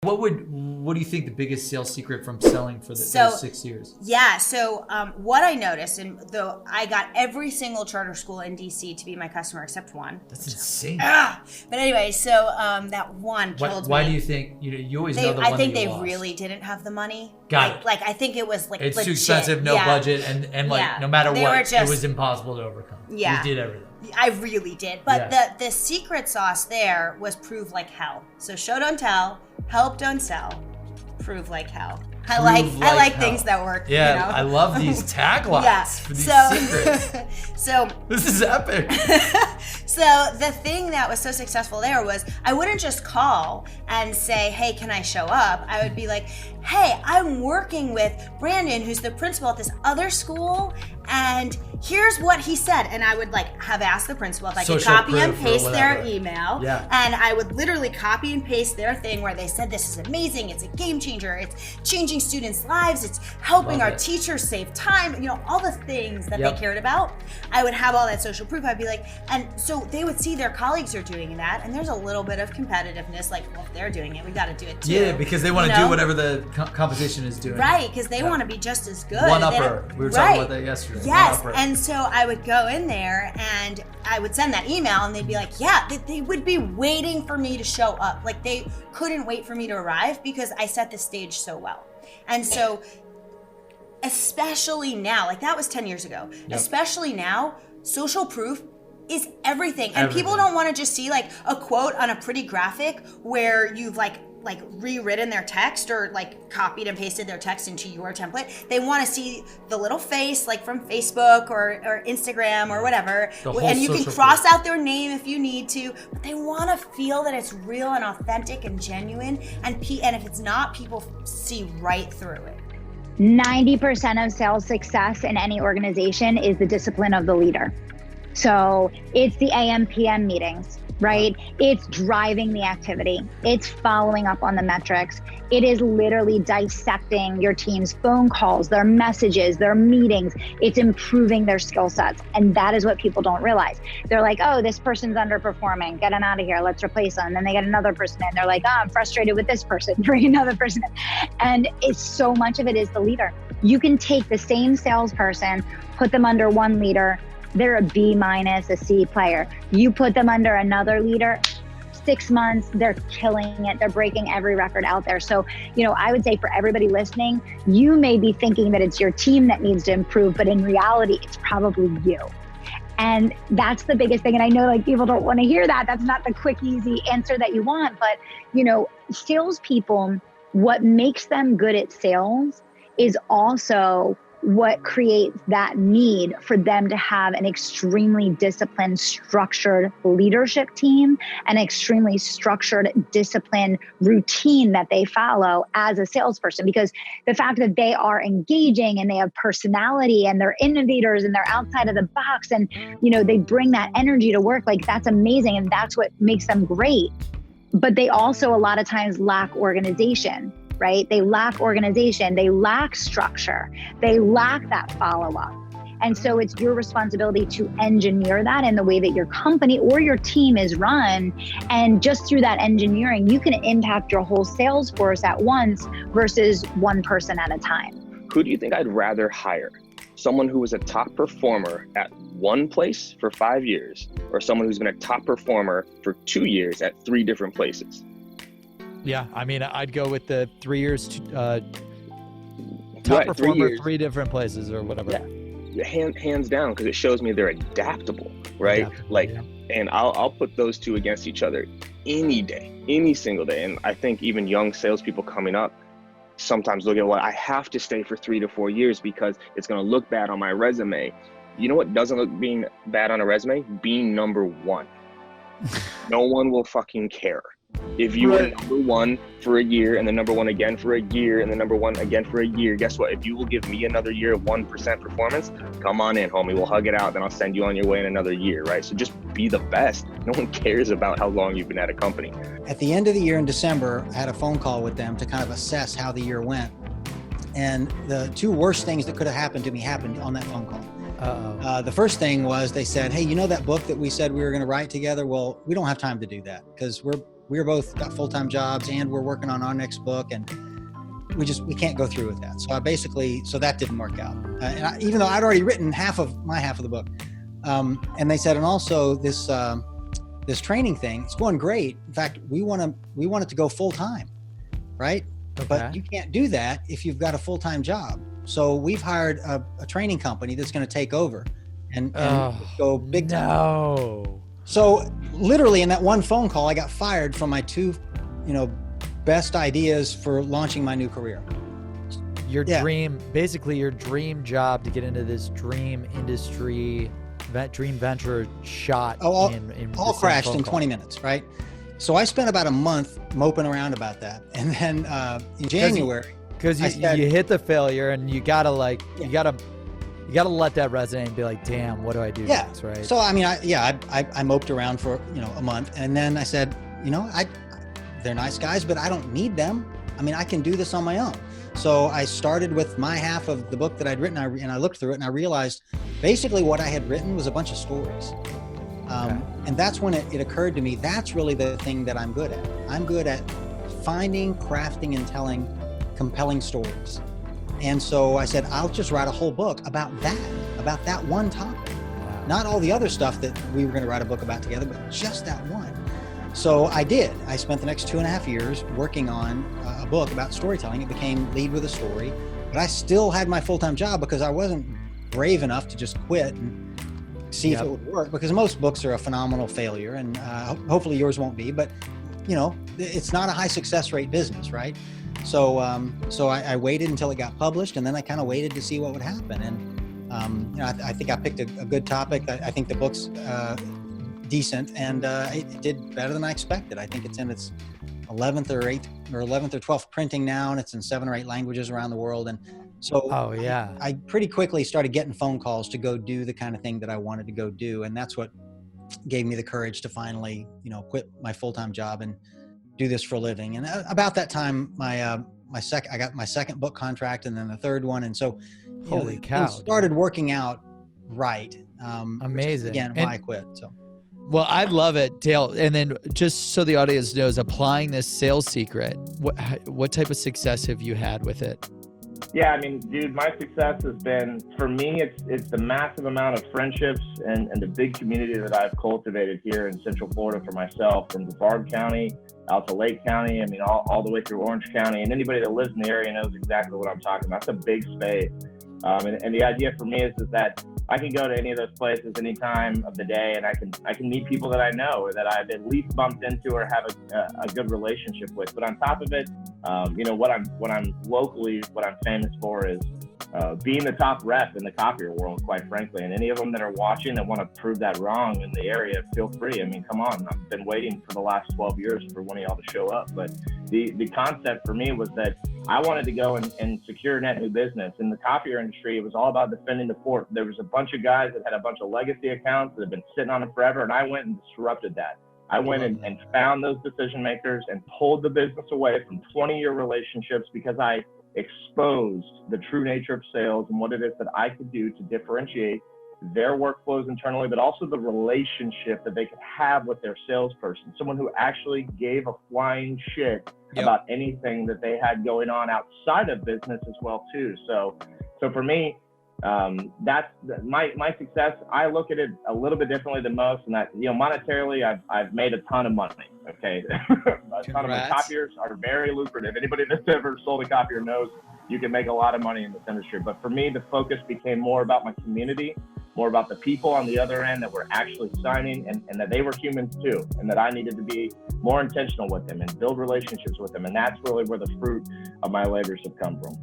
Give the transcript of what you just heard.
What do you think the biggest sales secret from selling for those 6 years? Yeah, so what I noticed, and though I got every single charter school in DC to be my customer except one. That's insane. But anyway, so that one killed me. Why do you think, you always know the one I think that you they lost. really didn't have the money. Got it. Like I think it was like it's legit. too expensive, no budget, and like no matter what, it was impossible to overcome. Yeah. You did everything. I really did. But the secret sauce there was prove like hell. So show don't tell, help don't sell, prove like hell. I like things that work. Yeah, I love these taglines for these secrets. So this is epic. So the thing that was so successful there was I wouldn't just call and say, hey, can I show up? I would be like, hey, I'm working with Brandon, who's the principal at this other school, and here's what he said. And I would like have asked the principal if I could copy and paste their email. Yeah. And I would literally copy and paste their thing where they said, this is amazing, it's a game changer, it's changing students' lives, it's helping our teachers save time, all the things that they cared about. I would have all that social proof. I'd be like, and so they would see their colleagues are doing that, and there's a little bit of competitiveness, like, well, if they're doing it, we got to do it too. Yeah, because they want to do whatever the competition is doing. Right, because they want to be just as good. One upper. We were talking about that yesterday. Yes, and so I would go in there and I would send that email, and they'd be like, yeah, they would be waiting for me to show up. Like they couldn't wait for me to arrive because I set the stage so well. And so, especially now, like that was 10 years ago, especially now, social proof is everything. And people don't want to just see like a quote on a pretty graphic where you've like rewritten their text or like copied and pasted their text into your template. They want to see the little face like from Facebook or Instagram or whatever. And you can cross out their name if you need to, but they want to feel that it's real and authentic and genuine. And if it's not, people see right through it. 90% of sales success in any organization is the discipline of the leader. So it's the AM, PM meetings, right? It's driving the activity. It's following up on the metrics. It is literally dissecting your team's phone calls, their messages, their meetings. It's improving their skill sets. And that is what people don't realize. They're like, oh, this person's underperforming. Get them out of here. Let's replace them. And then they get another person in. They're like, oh, I'm frustrated with this person. Bring another person in. And it's so much of it is the leader. You can take the same salesperson, put them under one leader, they're a B-, a C player. You put them under another leader, 6 months, they're killing it. They're breaking every record out there. So, I would say for everybody listening, you may be thinking that it's your team that needs to improve, but in reality, it's probably you. And that's the biggest thing. And I know like people don't want to hear that. That's not the quick, easy answer that you want. But, salespeople, what makes them good at sales is also what creates that need for them to have an extremely disciplined, structured leadership team, an extremely structured, disciplined routine that they follow as a salesperson. Because the fact that they are engaging and they have personality and they're innovators and they're outside of the box and, they bring that energy to work, like that's amazing. And that's what makes them great. But they also a lot of times lack organization. Right? They lack organization, they lack structure, they lack that follow-up. And so it's your responsibility to engineer that in the way that your company or your team is run. And just through that engineering, you can impact your whole sales force at once versus one person at a time. Who do you think I'd rather hire? Someone who was a top performer at one place for 5 years, or someone who's been a top performer for 2 years at 3 different places? Yeah, I mean, I'd go with the 3 years, top performer, 3 different places or whatever. Yeah, hands down, because it shows me they're adaptable, right? And I'll put those two against each other any day, any single day. And I think even young salespeople coming up sometimes look at, well, I have to stay for 3 to 4 years because it's going to look bad on my resume. You know what doesn't look being bad on a resume? Being number one. No one will fucking care. If you were number one for a year and the number one again for a year and the number one again for a year, guess what? If you will give me another year of 1% performance, come on in, homie. We'll hug it out. Then I'll send you on your way in another year, right? So just be the best. No one cares about how long you've been at a company. At the end of the year in December, I had a phone call with them to kind of assess how the year went. And the 2 worst things that could have happened to me happened on that phone call. The first thing was they said, hey, that book that we said we were going to write together? Well, we don't have time to do that because we're we're both got full-time jobs and we're working on our next book, and we can't go through with that. So that didn't work out. Even though I'd already written my half of the book. And they said, and also this training thing, it's going great. In fact, we want it to go full-time, right? Okay. But you can't do that if you've got a full-time job. So we've hired a training company that's going to take over and go big time. No. So literally in that one phone call, I got fired from my two, best ideas for launching my new career. Your dream job to get into this dream industry, dream venture shot. All crashed in 20 minutes, right? So I spent about a month moping around about that. And then in January, because you hit the failure and you gotta you gotta let that resonate and be like, damn, what do I do next, right? So I moped around for a month, and then I said, they're nice guys, but I don't need them. I can do this on my own. So I started with my half of the book that I'd written, and I looked through it and I realized basically what I had written was a bunch of stories. And that's when it occurred to me, that's really the thing that I'm good at. I'm good at finding, crafting, and telling compelling stories. And so I said, I'll just write a whole book about that one topic. Wow. Not all the other stuff that we were going to write a book about together, but just that one. So I did. I spent the next 2.5 years working on a book about storytelling. It became Lead with a Story, but I still had my full-time job because I wasn't brave enough to just quit and see if it would work, because most books are a phenomenal failure, and hopefully yours won't be, but it's not a high success rate business, right? So I waited until it got published, and then I kind of waited to see what would happen. And I think I picked a good topic. I think the book's decent, and it did better than I expected. I think it's in its 11th or 12th printing now, and it's in 7 or 8 languages around the world. And so I pretty quickly started getting phone calls to go do the kind of thing that I wanted to go do, and that's what gave me the courage to finally quit my full-time job and do this for a living. And about that time, I got my second book contract, and then the third one, and so holy cow, it started working out right. Amazing. Again, why I quit. So. Well, I love it, Dale. And then just so the audience knows, applying this sales secret, what type of success have you had with it? Yeah, dude, my success has been, for me, it's the massive amount of friendships and the big community that I've cultivated here in Central Florida for myself, from DeFarge County out to Lake County, all the way through Orange County. And anybody that lives in the area knows exactly what I'm talking about. It's a big space. And the idea for me is that I can go to any of those places any time of the day, and I can meet people that I know or that I've at least bumped into or have a good relationship with. But on top of it, what I'm famous for is being the top rep in the copier world, quite frankly. And any of them that are watching that want to prove that wrong in the area, feel free. Come on. I've been waiting for the last 12 years for one of y'all to show up. But the concept for me was that I wanted to go and secure net new business. In the copier industry, it was all about defending the fort. There was a bunch of guys that had a bunch of legacy accounts that had been sitting on it forever, and I went and disrupted that. I went and found those decision makers and pulled the business away from 20-year relationships, because I exposed the true nature of sales and what it is that I could do to differentiate their workflows internally, but also the relationship that they could have with their salesperson, someone who actually gave a flying shit about anything that they had going on outside of business as well too. So for me, that's my success. I look at it a little bit differently than most, and that, monetarily, I've made a ton of money. Okay. A ton of money. Copiers are very lucrative. Anybody that's ever sold a copier knows you can make a lot of money in this industry. But for me, the focus became more about my community, more about the people on the other end that were actually signing, and that they were humans too, and that I needed to be more intentional with them and build relationships with them. And that's really where the fruit of my labors have come from.